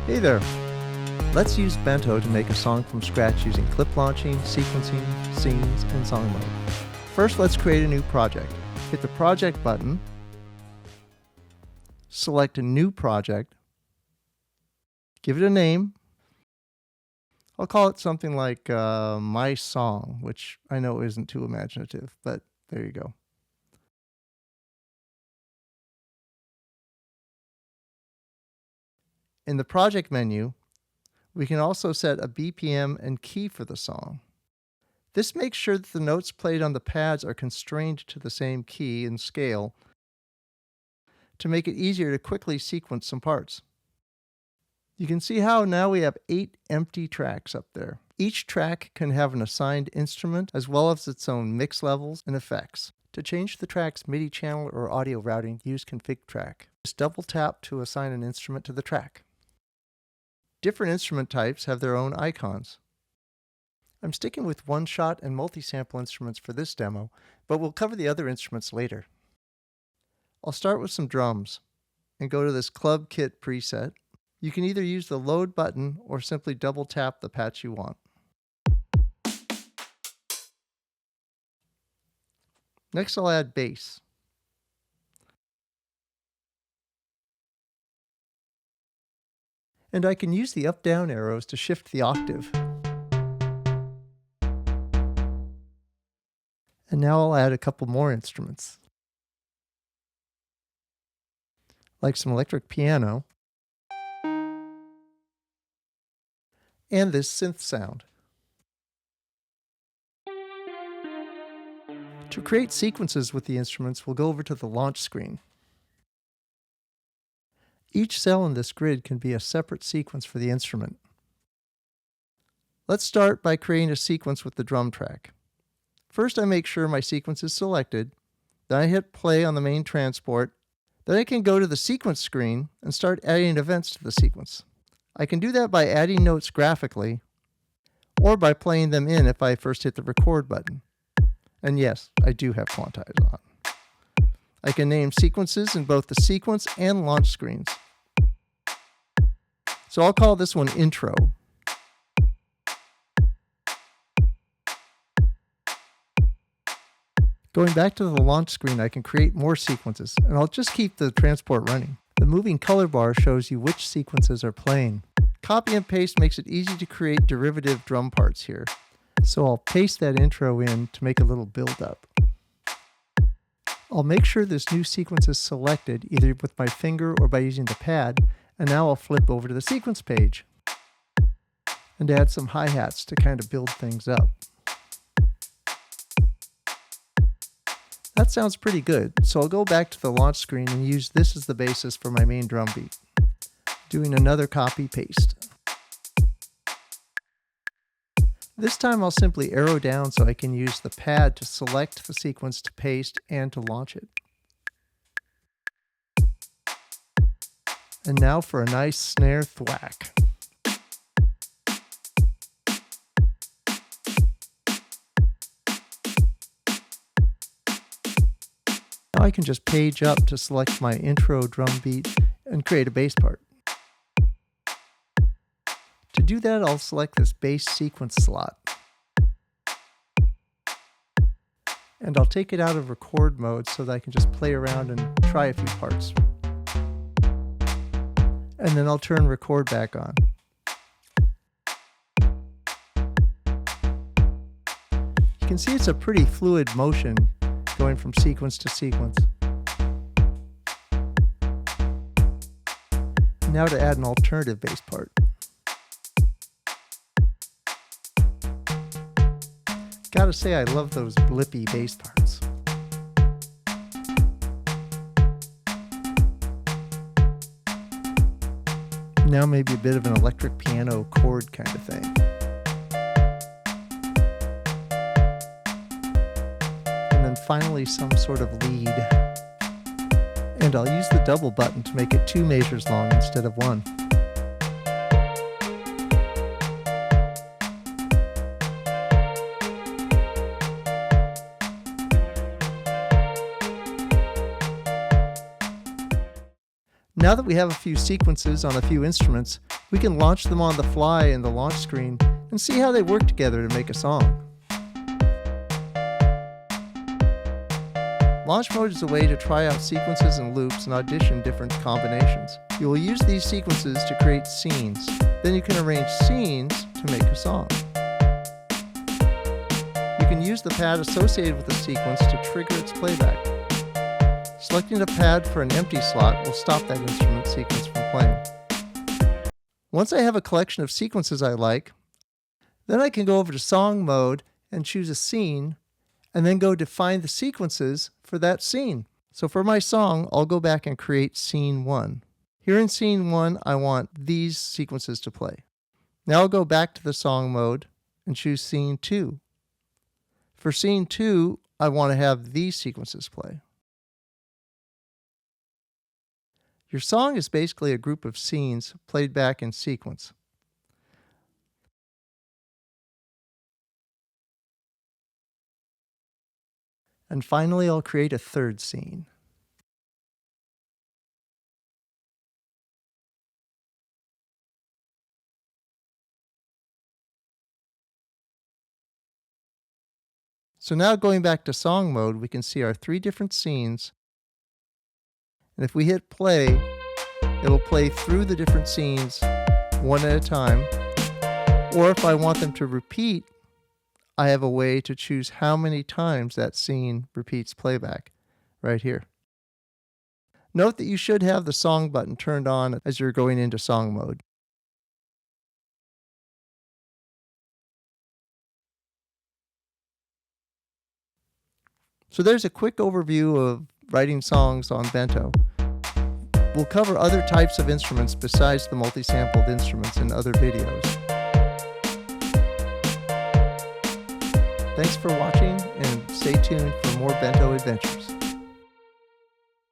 Hey there! Let's use Bento to make a song from scratch using clip launching, sequencing, scenes, and song mode. First, let's create a new project. Hit the Project button, select a new project, give it a name. I'll call it something like My Song, which I know isn't too imaginative, but there you go. In the project menu, we can also set a BPM and key for the song. This makes sure that the notes played on the pads are constrained to the same key and scale to make it easier to quickly sequence some parts. You can see how now we have 8 empty tracks up there. Each track can have an assigned instrument as well as its own mix levels and effects. To change the track's MIDI channel or audio routing, use Config Track. Just double tap to assign an instrument to the track. Different instrument types have their own icons. I'm sticking with one-shot and multi-sample instruments for this demo, but we'll cover the other instruments later. I'll start with some drums and go to this Club Kit preset. You can either use the load button or simply double tap the patch you want. Next, I'll add bass. And I can use the up-down arrows to shift the octave. And now I'll add a couple more instruments, like some electric piano and this synth sound. To create sequences with the instruments, we'll go over to the launch screen. Each cell in this grid can be a separate sequence for the instrument. Let's start by creating a sequence with the drum track. First, I make sure my sequence is selected. Then I hit play on the main transport. Then I can go to the sequence screen and start adding events to the sequence. I can do that by adding notes graphically, or by playing them in if I first hit the record button. And yes, I do have quantize on. I can name sequences in both the sequence and launch screens. So I'll call this one intro. Going back to the launch screen, I can create more sequences, and I'll just keep the transport running. The moving color bar shows you which sequences are playing. Copy and paste makes it easy to create derivative drum parts here. So I'll paste that intro in to make a little build-up. I'll make sure this new sequence is selected either with my finger or by using the pad, and now I'll flip over to the sequence page and add some hi-hats to kind of build things up. That sounds pretty good, so I'll go back to the launch screen and use this as the basis for my main drum beat. Doing another copy-paste. This time I'll simply arrow down so I can use the pad to select the sequence to paste and to launch it. And now for a nice snare thwack. Now I can just page up to select my intro drum beat and create a bass part. To do that, I'll select this bass sequence slot. And I'll take it out of record mode so that I can just play around and try a few parts. And then I'll turn record back on. You can see it's a pretty fluid motion going from sequence to sequence. Now to add an alternative bass part. Gotta say, I love those blippy bass parts. Now maybe a bit of an electric piano chord kind of thing. And then finally some sort of lead. And I'll use the double button to make it 2 measures long instead of 1. Now that we have a few sequences on a few instruments, we can launch them on the fly in the launch screen and see how they work together to make a song. Launch mode is a way to try out sequences and loops and audition different combinations. You will use these sequences to create scenes. Then you can arrange scenes to make a song. You can use the pad associated with the sequence to trigger its playback. Selecting the pad for an empty slot will stop that instrument sequence from playing. Once I have a collection of sequences I like, then I can go over to Song mode and choose a scene, and then go define the sequences for that scene. So for my song, I'll go back and create scene 1. Here in scene 1, I want these sequences to play. Now I'll go back to the song mode and choose scene 2. For scene 2, I want to have these sequences play. Your song is basically a group of scenes played back in sequence. And finally, I'll create a third scene. So now going back to song mode, we can see our 3 different scenes. And if we hit play, it'll play through the different scenes one at a time. Or if I want them to repeat, I have a way to choose how many times that scene repeats playback right here. Note that you should have the song button turned on as you're going into song mode. So there's a quick overview of writing songs on Bento. We'll cover other types of instruments besides the multi-sampled instruments in other videos. Thanks for watching, and stay tuned for more Bento adventures.